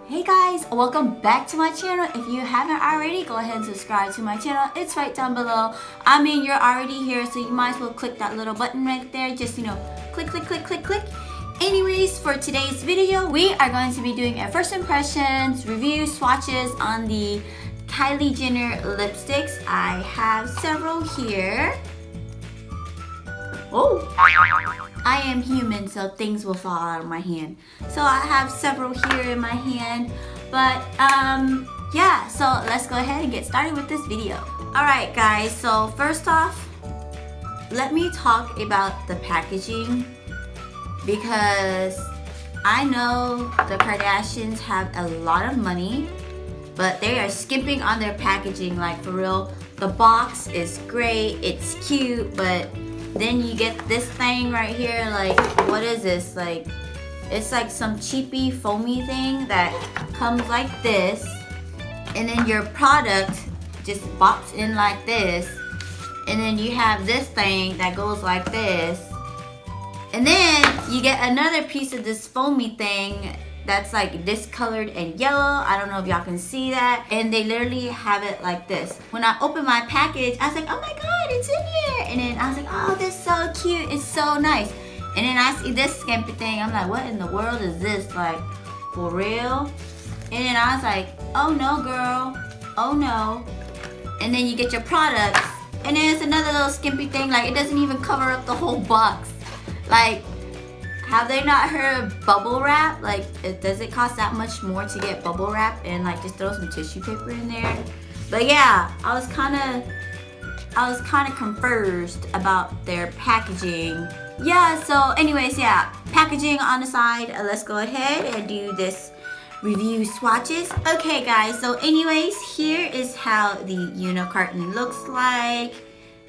Hey guys, welcome back to my channel. If you haven't already, go ahead and subscribe to my channel. It's right down below. I mean, you're already here, so you might as well click that little button right there. Just, click, click, click, click, click. Anyways, for today's video, we are going to be doing a first impressions review swatches on the Kylie Jenner lipsticks. I have several here. Oh, I am human, so things will fall out of my hand. So I have several here in my hand, but yeah, so let's go ahead and get started with this video. Alright guys, so first off, let me talk about the packaging, because I know the Kardashians have a lot of money, but they are skimping on their packaging, like for real. The box is great, it's cute, but then you get this thing right here, like, what is this? Like, it's like some cheapy foamy thing that comes like this, and then your product just bops in like this, and then you have this thing that goes like this, and then you get another piece of this foamy thing that's like discolored and yellow. I don't know if y'all can see that. And they literally have it like this. When I opened my package, I was like, oh my god, it's in here. And then I was like, oh, this is so cute, it's so nice. And then I see this skimpy thing, I'm like, what in the world is this? Like, for real? And then I was like, oh no girl, oh no. And then you get your products, and then it's another little skimpy thing, like it doesn't even cover up the whole box. Like, have they not heard of bubble wrap? Like, does it cost that much more to get bubble wrap and like just throw some tissue paper in there? But yeah, I was kind of confused about their packaging. Yeah, so anyways, yeah, packaging on the side. Let's go ahead and do this review swatches. Okay guys, so anyways, here is how the carton looks like.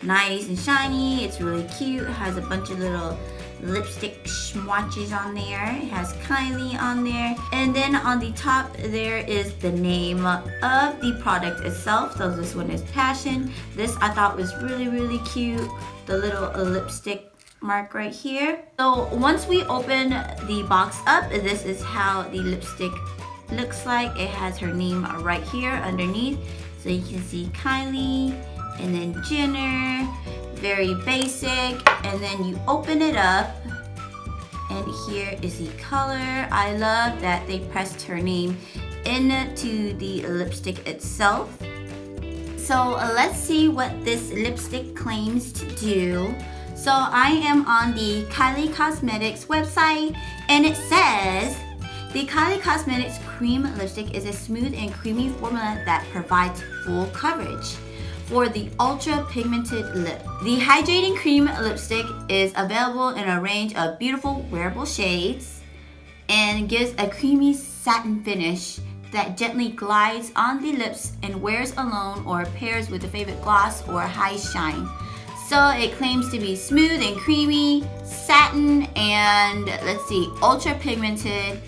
Nice and shiny, it's really cute. It has a bunch of little lipstick swatches on there. It has Kylie on there, and then on the top there is the name of the product itself. So this one is Passion. This I thought was really cute, the little lipstick mark right here. So once we open the box up, this is how the lipstick looks like. It has her name right here underneath, so you can see Kylie and then Jenner. Very basic. And then you open it up, and here is the color. I love that they pressed her name into the lipstick itself. So let's see what this lipstick claims to do. So I am on the Kylie Cosmetics website, and it says the Kylie Cosmetics Creme lipstick is a smooth and creamy formula that provides full coverage for the ultra pigmented lip. The hydrating cream lipstick is available in a range of beautiful wearable shades and gives a creamy satin finish that gently glides on the lips and wears alone or pairs with a favorite gloss or high shine. So it claims to be smooth and creamy, satin, and let's see, ultra pigmented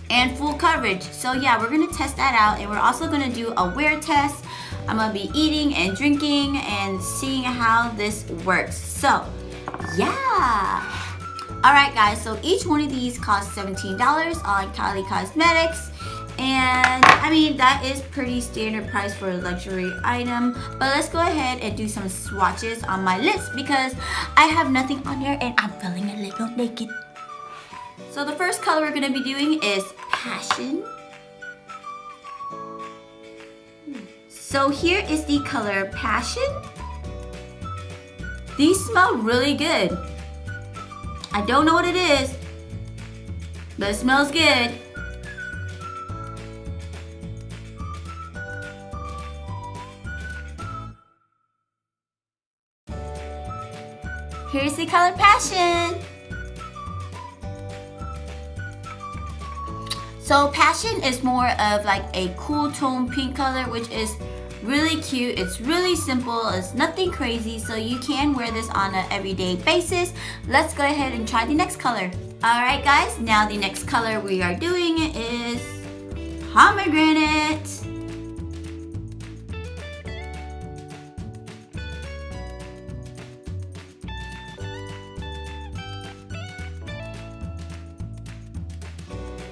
and full coverage. So yeah, we're gonna test that out, and we're also gonna do a wear test. I'm gonna be eating and drinking and seeing how this works. So yeah. Alright guys, so each one of these costs $17 on Kylie Cosmetics. And I mean, that is pretty standard price for a luxury item. But let's go ahead and do some swatches on my lips, because I have nothing on here and I'm feeling a little naked. So the first color we're gonna be doing is Passion. So here is the color Passion. These smell really good. I don't know what it is, but it smells good. Here's the color Passion. So Passion is more of like a cool tone pink color, which is really cute. It's really simple. It's nothing crazy, so you can wear this on an everyday basis. Let's go ahead and try the next color. Alright guys, now the next color we are doing is Pomegranate.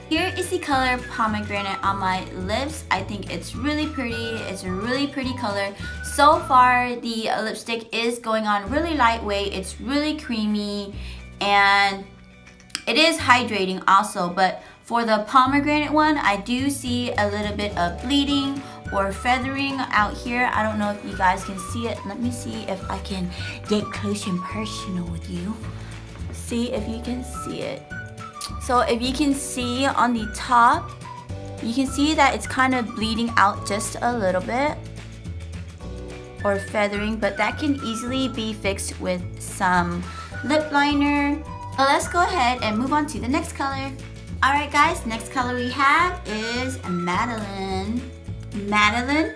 Here is the color Pomegranate on my lips. I think it's really pretty. It's a really pretty color. So far, the lipstick is going on really lightweight. It's really creamy and it is hydrating also, but for the pomegranate one, I do see a little bit of bleeding or feathering out here. I don't know if you guys can see it. Let me see if I can get close and personal with you. See if you can see it. So if you can see on the top, you can see that it's kind of bleeding out just a little bit or feathering, but that can easily be fixed with some lip liner. So let's go ahead and move on to the next color. Alright guys, next color we have is Madeline. Madeline.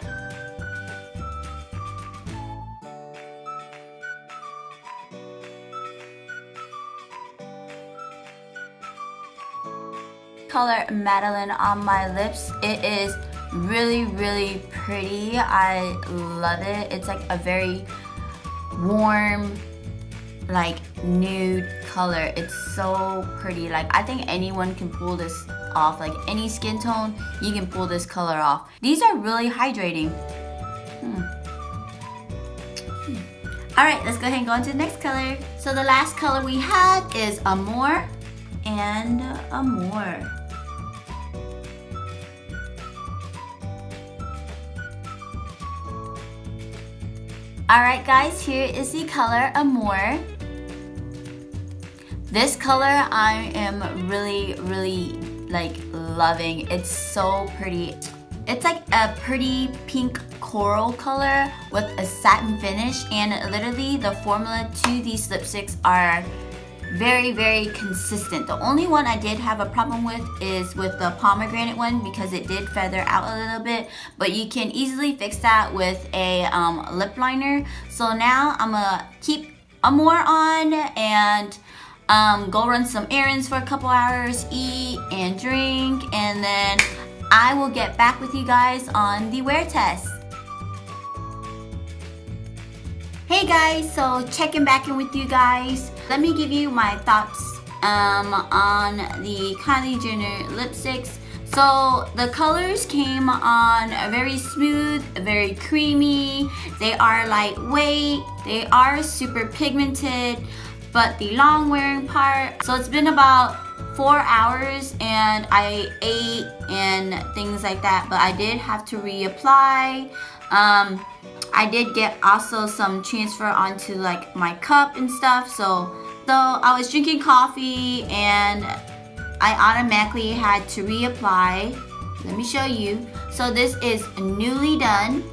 Color Madeline on my lips. It is really, really pretty. I love it. It's like a very warm, like nude color. It's so pretty. Like I think anyone can pull this off. Like any skin tone, you can pull this color off. These are really hydrating. Alright, let's go ahead and go on to the next color. So the last color we have is Amore and Amore. Alright guys, here is the color Amore. This color I am really, really like loving. It's so pretty. It's like a pretty pink coral color with a satin finish, and literally the formula to these lipsticks are very, very consistent. The only one I did have a problem with is with the pomegranate one because it did feather out a little bit, but you can easily fix that with a lip liner. So now I'm gonna keep Amore on and go run some errands for a couple hours, eat and drink, and then I will get back with you guys on the wear test. Hey guys, so checking back in with you guys. Let me give you my thoughts on the Kylie Jenner lipsticks. So the colors came on very smooth, very creamy. They are lightweight. They are super pigmented, but the long wearing part. So it's been about 4 hours and I ate and things like that, but I did have to reapply. I did get also some transfer onto like my cup and stuff. So I was drinking coffee and I automatically had to reapply. Let me show you. So this is newly done,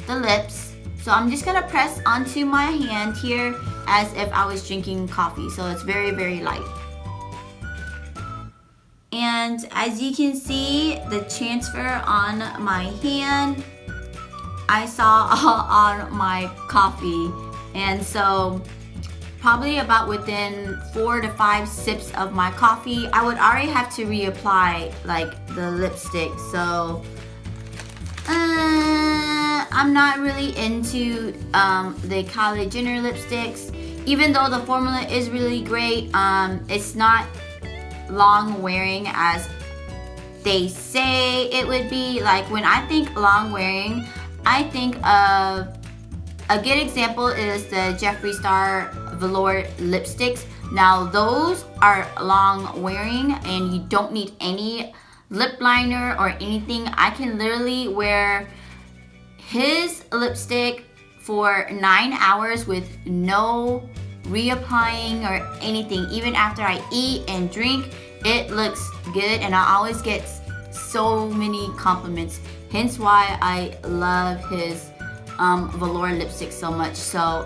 the lips. So I'm just gonna press onto my hand here as if I was drinking coffee. So it's very, very light. And as you can see, the transfer on my hand, I saw on my coffee. And so probably about within 4 to 5 sips of my coffee, I would already have to reapply like the lipstick. So I'm not really into the Kylie Jenner lipsticks. Even though the formula is really great, it's not long wearing as they say it would be. Like when I think long wearing, I think of a good example is the JEFFREE Star Velour lipsticks. Now those are long wearing and you don't need any lip liner or anything. I can literally wear his lipstick for 9 hours with no reapplying or anything. Even after I eat and drink, it looks good, and I always get so many compliments. Hence why I love his velour lipstick so much. So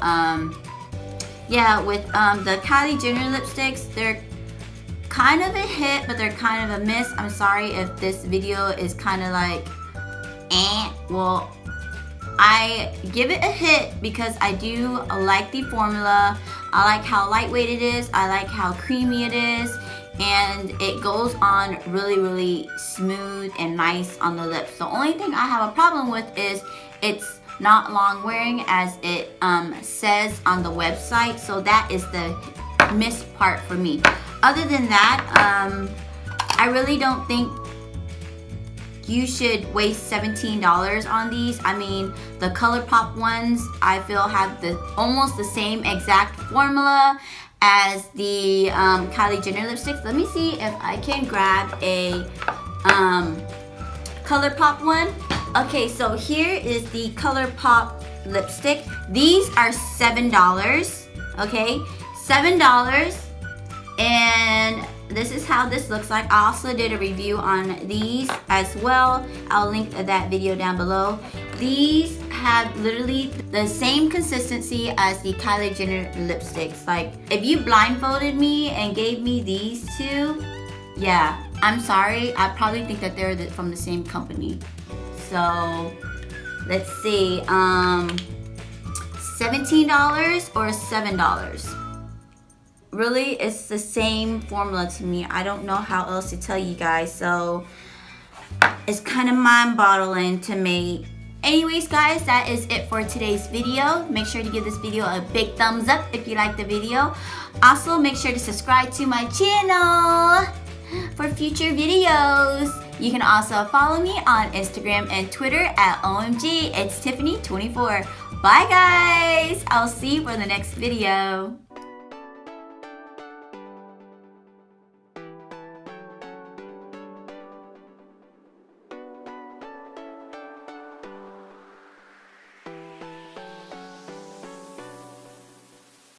yeah, with the Kylie Jenner lipsticks, they're kind of a hit, but they're kind of a miss. I'm sorry if this video is kind of like well, I give it a hit because I do like the formula. I like how lightweight it is. I like how creamy it is. And it goes on really, really smooth and nice on the lips. The only thing I have a problem with is it's not long wearing as it says on the website. So that is the miss part for me. Other than that, I really don't think you should waste $17 on these. I mean, the ColourPop ones I feel have almost the same exact formula as the Kylie Jenner lipsticks. Let me see if I can grab a ColourPop one. Okay, so here is the ColourPop lipstick. These are $7, okay? $7, and this is how this looks like. I also did a review on these as well. I'll link that video down below. These have literally the same consistency as the Kylie Jenner lipsticks. Like, if you blindfolded me and gave me these two, yeah, I'm sorry. I probably think that they're from the same company. So, let's see, $17 or $7? Really, it's the same formula to me. I don't know how else to tell you guys, so it's kind of mind-boggling to me. Anyways, guys, that is it for today's video. Make sure to give this video a big thumbs up if you liked the video. Also, make sure to subscribe to my channel for future videos. You can also follow me on Instagram and Twitter at OMG. It's Tiffany24. Bye, guys. I'll see you for the next video.